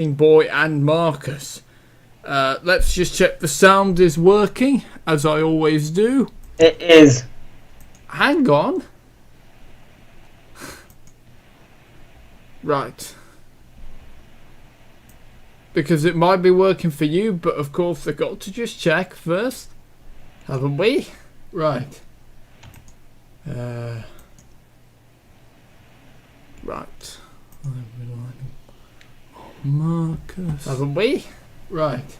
Lightningboy and Marcus. Let's just check the sound is working, as I always do. It is. Hang on. Right. Because it might be working for you, but of course I've got to just check first. Haven't we? Right. Right. Marcus. Haven't we? Right.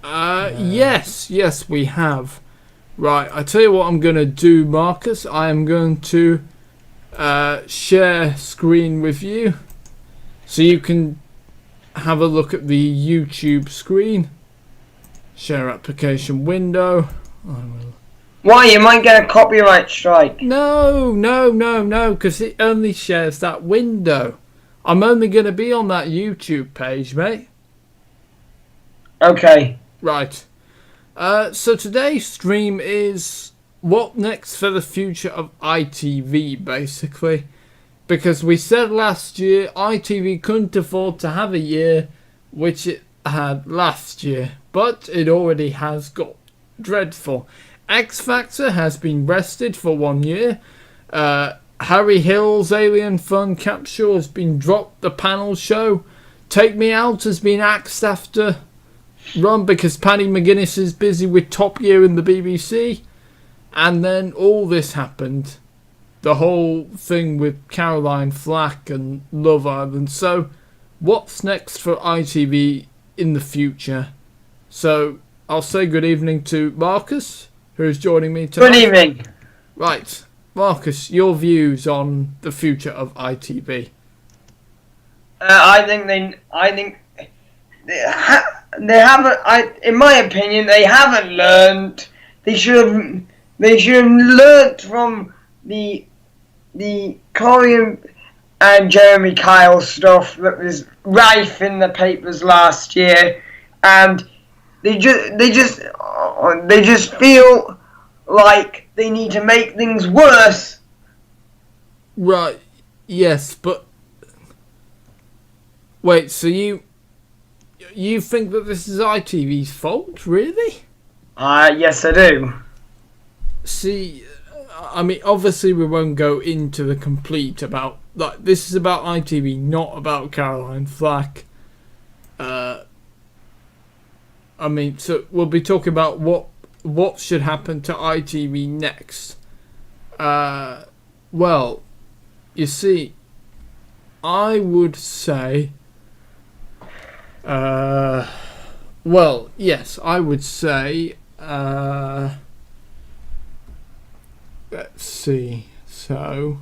Yes, we have. Right, I tell you what I'm going to do, Marcus. I am going to share screen with you so you can have a look at the YouTube screen. Share application window. Why? You might get a copyright strike. No, because it only shares that window. I'm only going to be on that YouTube page, mate. Okay. Right. So today's stream is what next for the future of ITV, basically. Because we said last year ITV couldn't afford to have a year which it had last year. But it already has got dreadful. X Factor has been rested for 1 year. Harry Hill's Alien Fun capsule has been dropped. The panel show Take Me Out has been axed after run because Paddy McGuinness is busy with Top Gear in the BBC. And then all this happened. The whole thing with Caroline Flack and Love Island. So what's next for ITV in the future? So I'll say good evening to Marcus, who's joining me tonight. Good evening. Right. Marcus, your views on the future of ITV? I think they haven't. In my opinion, they haven't learned. They should have learnt from the Colin and Jeremy Kyle stuff that was rife in the papers last year, and they just feel like they need to make things worse. Right, yes, but wait, so you think that this is ITV's fault, really? Yes I do. See, I mean, obviously we won't go into the complete about, like, this is about ITV, not about Caroline Flack. I mean, so we'll be talking about what should happen to ITV next. Well, you see, I would say, well, yes, I would say, let's see, so,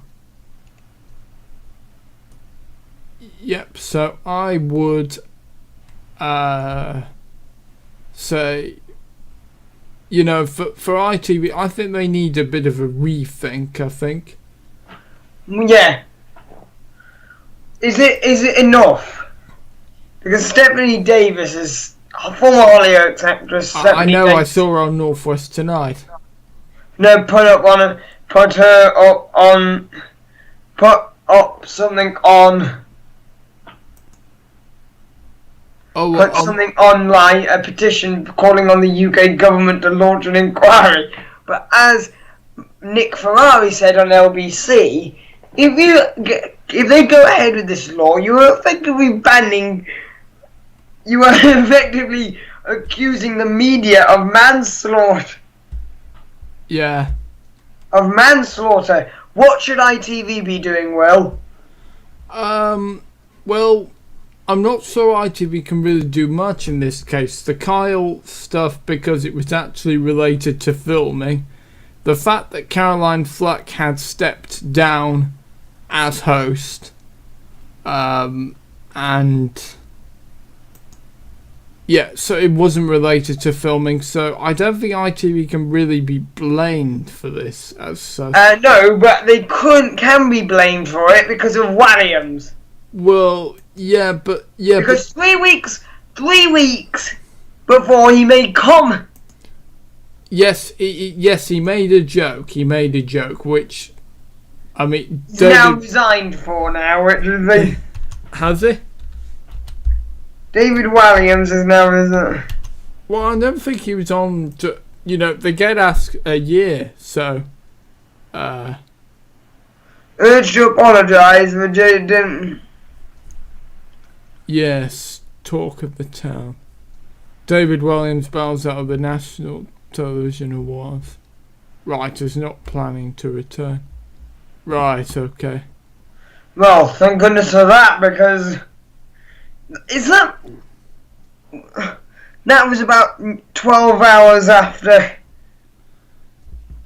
yep, so I would, say, you know, for ITV, I think they need a bit of a rethink, I think. Yeah. Is it enough? Because Stephanie Davis is a former Hollyoaks actress. I know, I saw her on Northwest Tonight. No, put up something on. Put something online, a petition calling on the UK government to launch an inquiry. But as Nick Ferrari said on LBC, if they go ahead with this law, you are effectively accusing the media of manslaughter. Yeah. Of manslaughter. What should ITV be doing, Will? Well, I'm not sure ITV can really do much in this case. The Kyle stuff, because it was actually related to filming. The fact that Caroline Flack had stepped down as host. And yeah, so it wasn't related to filming. So I don't think ITV can really be blamed for this as such. No, but they can be blamed for it because of Williams. Well, yeah, but because 3 weeks before he made comment. Yes, he made a joke. He made a joke, which, I mean, he's now resigned for now. Has he? David Walliams is now, isn't it? Well, I don't think he was on to, they get asked a year, so, urged to apologise, but didn't. Yes, talk of the town. David Walliams bows out of the National Television Awards. Writers not planning to return. Right, okay. Well, thank goodness for that, because that was about 12 hours after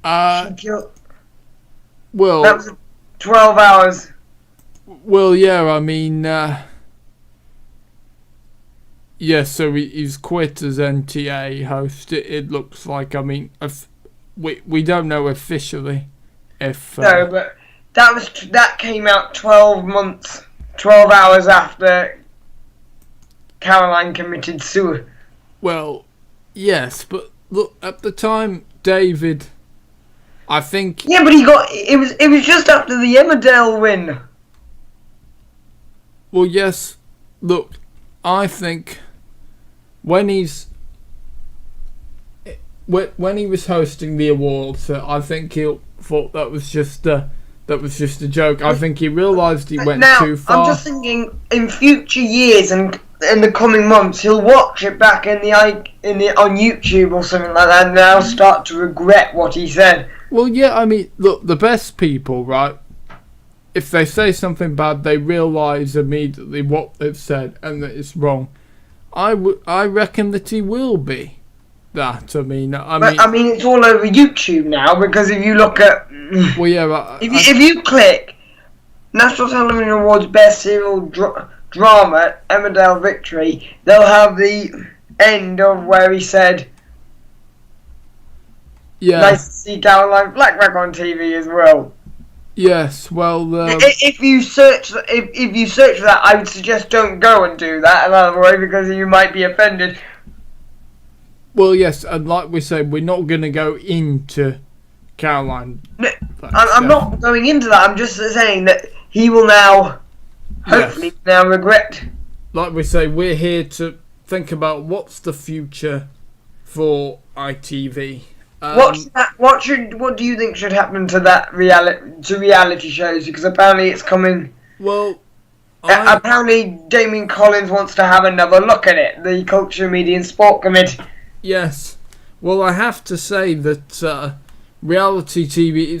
she killed. Well, that was 12 hours. Well, yeah, I mean, so he's quit as NTA host. It looks like, I mean, we don't know officially if... no, but that came out 12 hours after Caroline committed suicide. Well, yes, but look, at the time, David, I think... Yeah, but it was just after the Emmerdale win. Well, yes, look, I think when he was hosting the awards, I think he thought that was just a joke. I think he realised he went too far. I'm just thinking, in future years and in the coming months, he'll watch it back on YouTube or something like that, and now start to regret what he said. Well, yeah, I mean, look, the best people, right? If they say something bad, they realise immediately what they've said and that it's wrong. I reckon that he will be that. I mean, it's all over YouTube now, because if you look at, well, yeah, if you click National Television Awards Best Serial Drama Emmerdale Victory, they'll have the end of where he said, yeah, nice to see Caroline Flack back on TV as well. Yes, well, if you search for that, I would suggest don't go and do that another way, because you might be offended. Well, yes, and like we said, we're not going to go into Caroline. No, I'm not going into that. I'm just saying that he will now, hopefully, now regret. Like we say, we're here to think about what's the future for ITV. What do you think should happen to that reality shows? Because apparently it's coming. Well, apparently Damien Collins wants to have another look at it. The Culture, Media and Sport Committee. Yes. Well, I have to say that reality TV,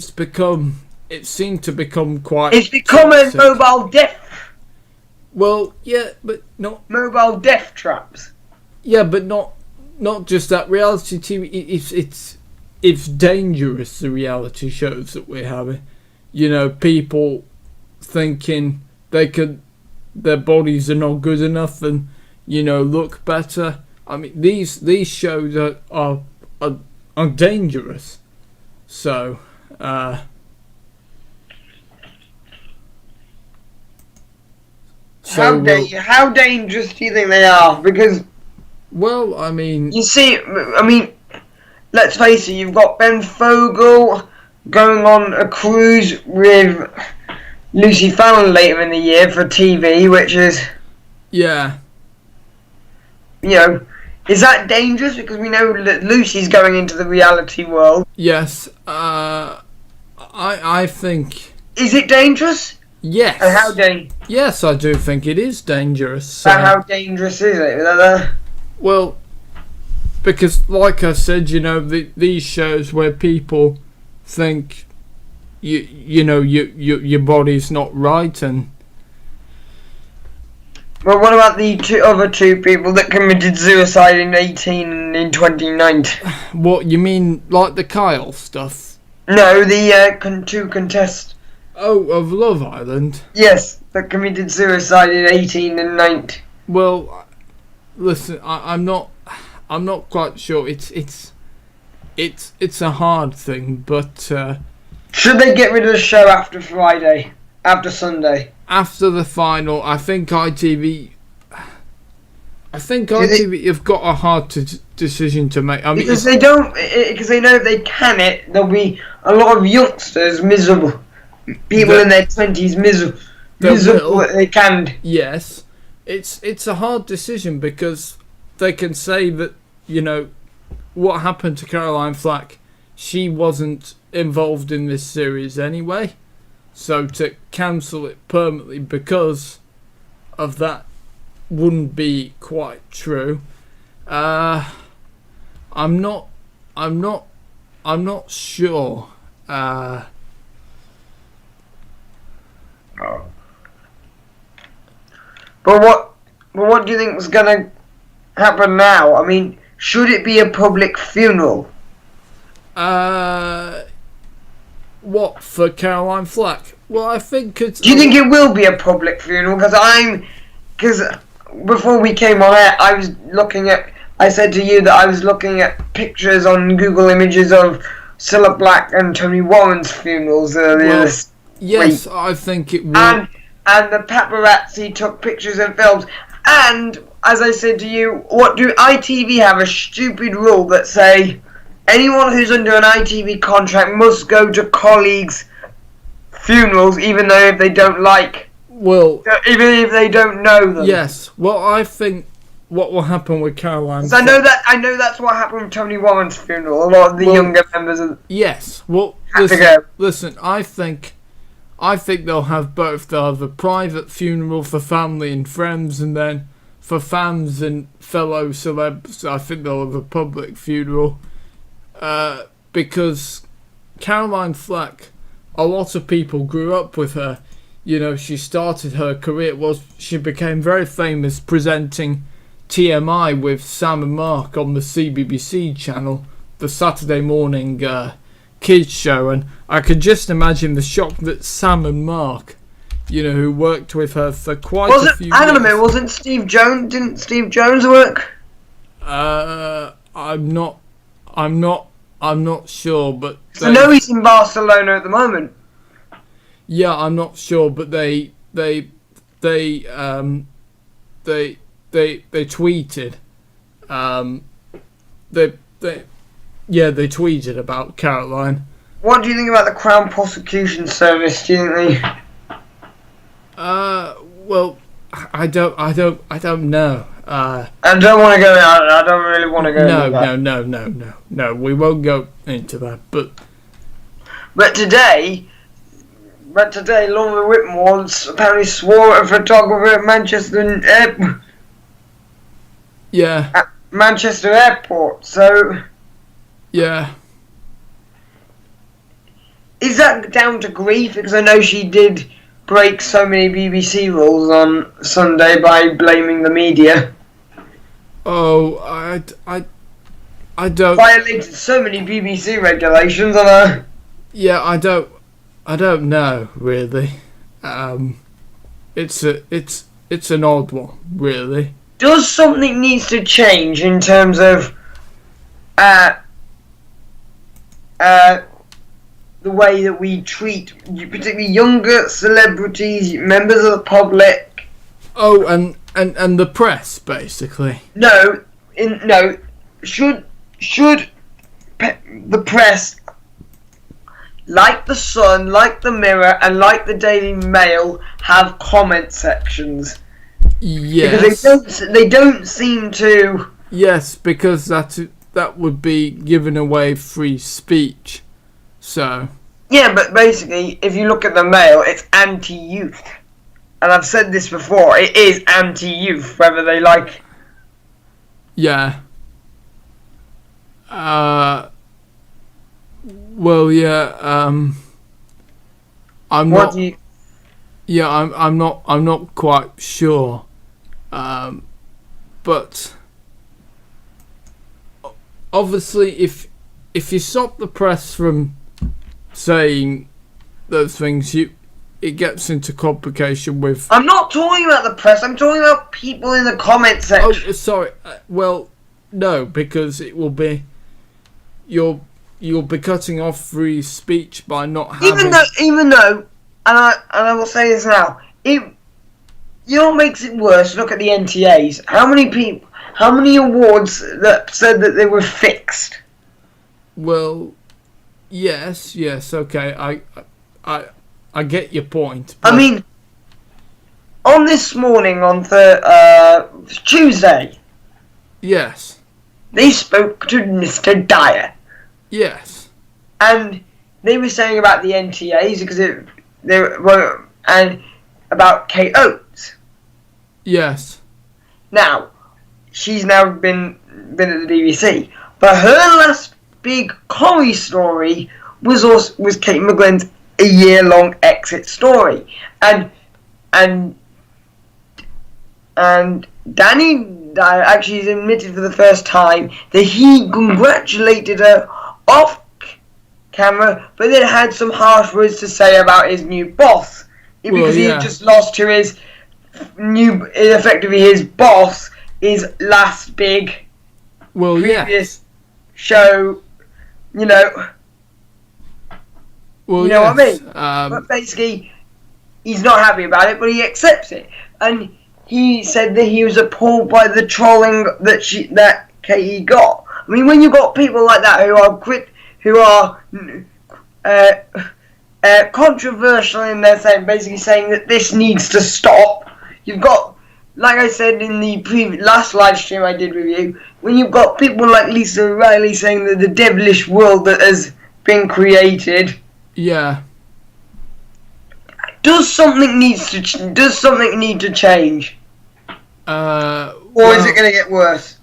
it seemed to become quite... It's become a mobile death... Well, yeah, but not... Mobile death traps. Yeah, but not just that. Reality TV, it's dangerous, the reality shows that we're having. People thinking their bodies are not good enough and, look better. I mean, these shows are dangerous. So, how dangerous do you think they are? Because, well, I mean, you see, let's face it, you've got Ben Fogle going on a cruise with Lucy Fallon later in the year for TV, which is... Yeah. Is that dangerous? Because we know that Lucy's going into the reality world. Yes. I think... Is it dangerous? Yes. And how dangerous? Yes, I do think it is dangerous. But how dangerous is it? Well... Because, like I said, these shows where people think, your body's not right, and... Well, what about the other two people that committed suicide in 2018 and in 2019? What, you mean, like the Kyle stuff? No, the two contests. Oh, of Love Island? Yes, that committed suicide in 2018 and 2019. Well, listen, I'm not quite sure. It's a hard thing, but should they get rid of the show after Friday, after Sunday, after the final? I think ITV have got a hard decision to make. I mean, because they know if they can there'll be a lot of youngsters miserable, people in their 20s miserable that they can. Yes, it's a hard decision because they can say that, you know, what happened to Caroline Flack, she wasn't involved in this series anyway, so to cancel it permanently because of that wouldn't be quite true. I'm not sure. But what do you think is gonna happen now? I mean, should it be a public funeral? What, for Caroline Flack? Well, I think it's... Do you think it will be a public funeral? Because before we came on air, I said to you that I was looking at pictures on Google Images of Cilla Black and Tony Warren's funerals earlier this yes, week. I think it will. And the paparazzi took pictures and films. And, as I said to you, what do ITV have a stupid rule that say anyone who's under an ITV contract must go to colleagues' funerals, even though if they don't even if they don't know them. Yes. Well, I think what will happen with Caroline... I know that's what happened with Tony Warren's funeral. A lot of the younger members of... Yes. Well, listen, I think they'll have both. They'll have a private funeral for family and friends, and then for fans and fellow celebs, I think they'll have a public funeral. Because Caroline Flack, a lot of people grew up with her. You know, she started her career, she became very famous presenting TMI with Sam and Mark on the CBBC channel, the Saturday morning kids show, and I could just imagine the shock that Sam and Mark, you know, who worked with her for quite a few years. Hang on a minute, wasn't Steve Jones? Didn't Steve Jones work? I'm not sure, but I know he's in Barcelona at the moment. Yeah, I'm not sure, but they tweeted. They tweeted about Caroline. What do you think about the Crown Prosecution Service? Do you think they... Well, I don't know. I don't want to go. I don't really want to go. No. We won't go into that. But today, Laura Whitmore apparently swore at a photographer at Manchester Airport. Yeah. At Manchester Airport. So. Yeah. Is that down to grief? Because I know she did break so many BBC rules on Sunday by blaming the media. Oh, I don't... Violated so many BBC regulations on her. Yeah, I don't know, really. It's an odd one, really. Does something needs to change in terms of the way that we treat particularly younger celebrities, members of the public? Oh, and the press, basically. Should the press, like the Sun, like the Mirror, and like the Daily Mail, have comment sections? Yes. Because they don't seem to. Yes, because that would be giving away free speech. So. Yeah, but basically, if you look at the Mail, it's anti-youth. And I've said this before, it is anti-youth, whether they like... Yeah. Well, yeah, I'm what not... Do you... Yeah, I'm not quite sure. But... Obviously, if you stop the press from saying those things, it gets into complication with... I'm not talking about the press, I'm talking about people in the comment section. Oh, sorry. Well, no, because it will be... You'll be cutting off free speech by not having... Even though, and I will say this now, you know what makes it worse? Look at the NTAs. How many awards that said that they were fixed? Well, yes, okay. I get your point. I mean, on this morning on Tuesday, Yes. they spoke to Mr. Dyer. Yes. And they were saying about the NTAs because they were, and about Kate Oates. Yes. Now, she's now been at the BBC, but her last big Corrie story was Kate McGlynn's a year-long exit story, and Danny Dyer actually has admitted for the first time that he congratulated her off camera, but then had some harsh words to say about his new boss because he had just lost to his effectively his boss, his last big previous show, you know. Well, you know what I mean? But basically, he's not happy about it, but he accepts it, and he said that he was appalled by the trolling that Katie got. I mean, when you got people like that who are controversial in their basically saying that this needs to stop. You've got, like I said in the last live stream I did with you, when you've got people like Lisa Riley saying that the devilish world that has been created. Yeah. Does something need to change? Or is it going to get worse?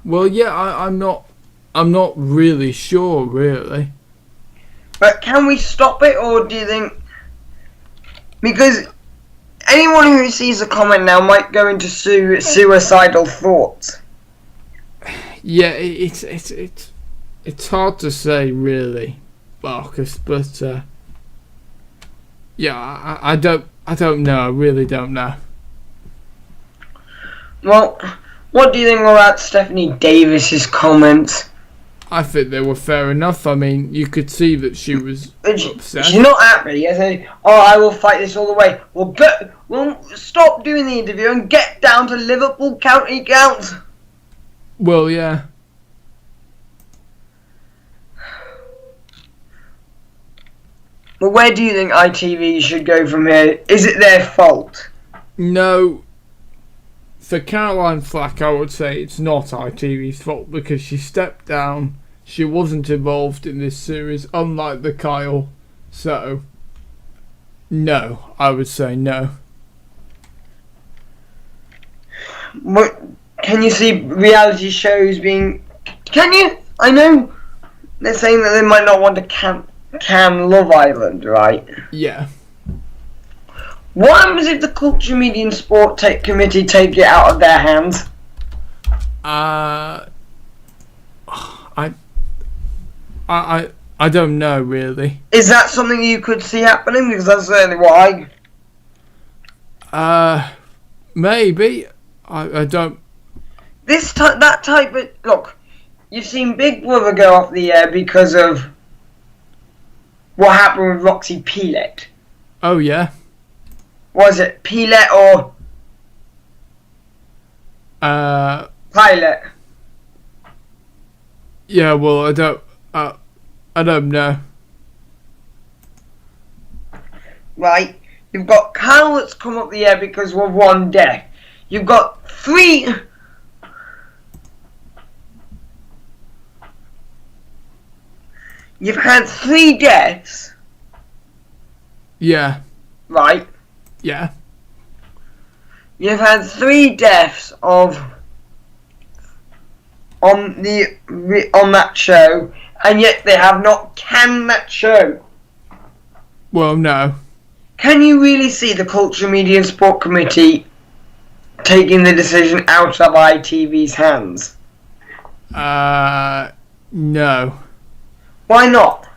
Well, yeah, I'm not really sure, really. But can we stop it, or do you think? Because anyone who sees a comment now might go into suicidal thoughts. Yeah, it's hard to say, really, Marcus. But yeah, I don't know. I really don't know. Well, what do you think about Stephanie Davis's comments? I think they were fair enough. I mean, you could see that she was upset. She's not happy. I say, I will fight this all the way. Well, stop doing the interview and get down to Liverpool County Council. Well, yeah. But where do you think ITV should go from here? Is it their fault? No. For Caroline Flack, I would say it's not ITV's fault because she stepped down. She wasn't involved in this series, unlike the Kyle. So, no, I would say no. What, can you see reality shows being... Can you? I know they're saying that they might not want to can Love Island, right? Yeah. What happens if the Culture, Media and Sport Committee take it out of their hands? I don't know, really. Is that something you could see happening? Because that's certainly what maybe. I don't... That type of... Look, you've seen Big Brother go off the air because of what happened with Roxy Peelet. Oh, yeah. Was it Peelet or Pilot? Yeah, well, I don't know. Right, you've got Kyle that's come up the air because of one death. You've got 3. You've had 3 deaths. Yeah. Right. Yeah. You've had 3 deaths on that show, and yet they have not canned that show. Well, no. Can you really see the Culture, Media and Sport Committee taking the decision out of ITV's hands? No. Why not?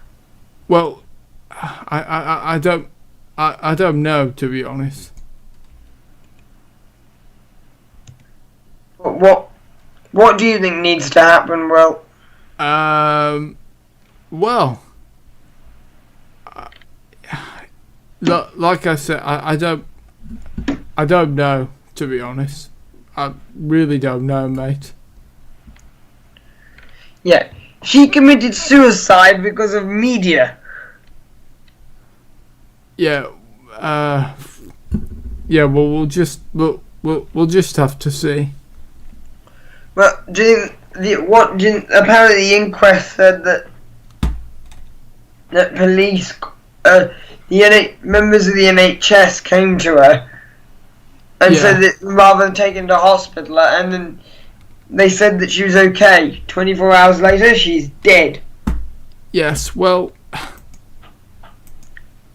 Well, I don't know, to be honest. What do you think needs to happen? Well, like I said, I don't know, to be honest. I really don't know, mate. Yeah, she committed suicide because of media. Yeah, Yeah, well, we'll just have to see. Well, apparently the inquest said that police, members of the NHS came to her and said that rather than taking her to hospital, and then they said that she was okay. 24 hours later, she's dead. Yes, well,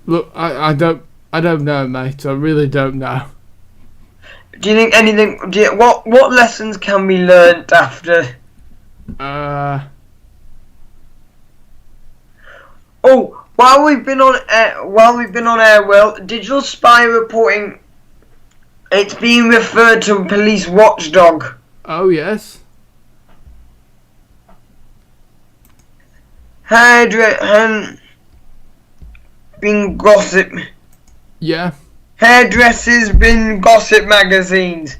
look, I don't know, mate. I really don't know. Do you think anything? What lessons can be learnt after? Oh, while we've been on air, well, Digital Spy reporting it's being referred to a police watchdog. Oh yes. Been gossip. Yeah. Hairdressers been gossip magazines.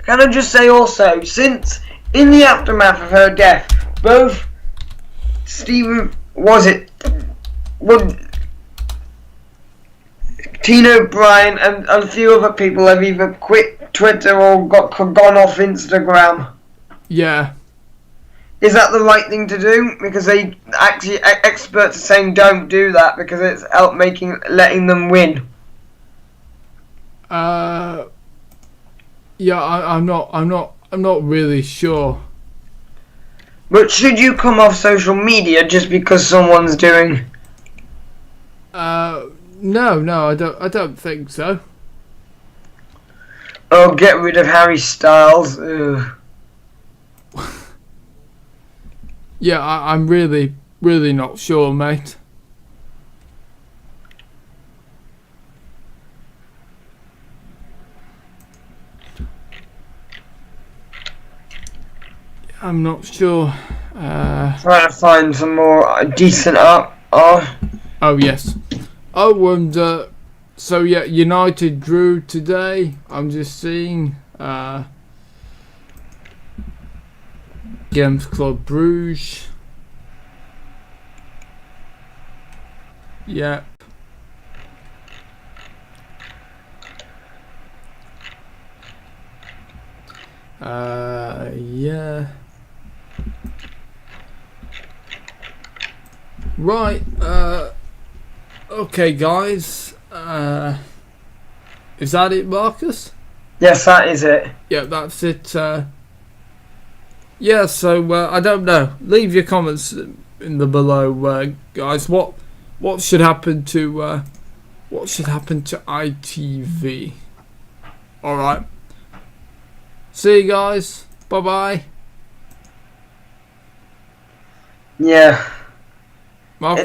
Can I just say also, since in the aftermath of her death, both Tina O'Brien and a few other people have either quit Twitter or gone off Instagram. Yeah. Is that the right thing to do? Because they actually experts are saying don't do that because it's letting them win. Yeah, I'm not really sure. But should you come off social media just because someone's doing? No, I don't think so. Oh, get rid of Harry Styles. Yeah, I'm really not sure, mate. I'm not sure. Trying to find some more decent art. Oh yes. Oh, and so yeah, United drew today. I'm just seeing. Games Club Bruges. Yep. Yeah. Right, okay guys, is that it, Marcus? Yes, that is it. Yeah, that's it. Yeah, so I don't know. Leave your comments in the below, guys. What should happen to ITV? All right. See you guys. Bye bye. Yeah.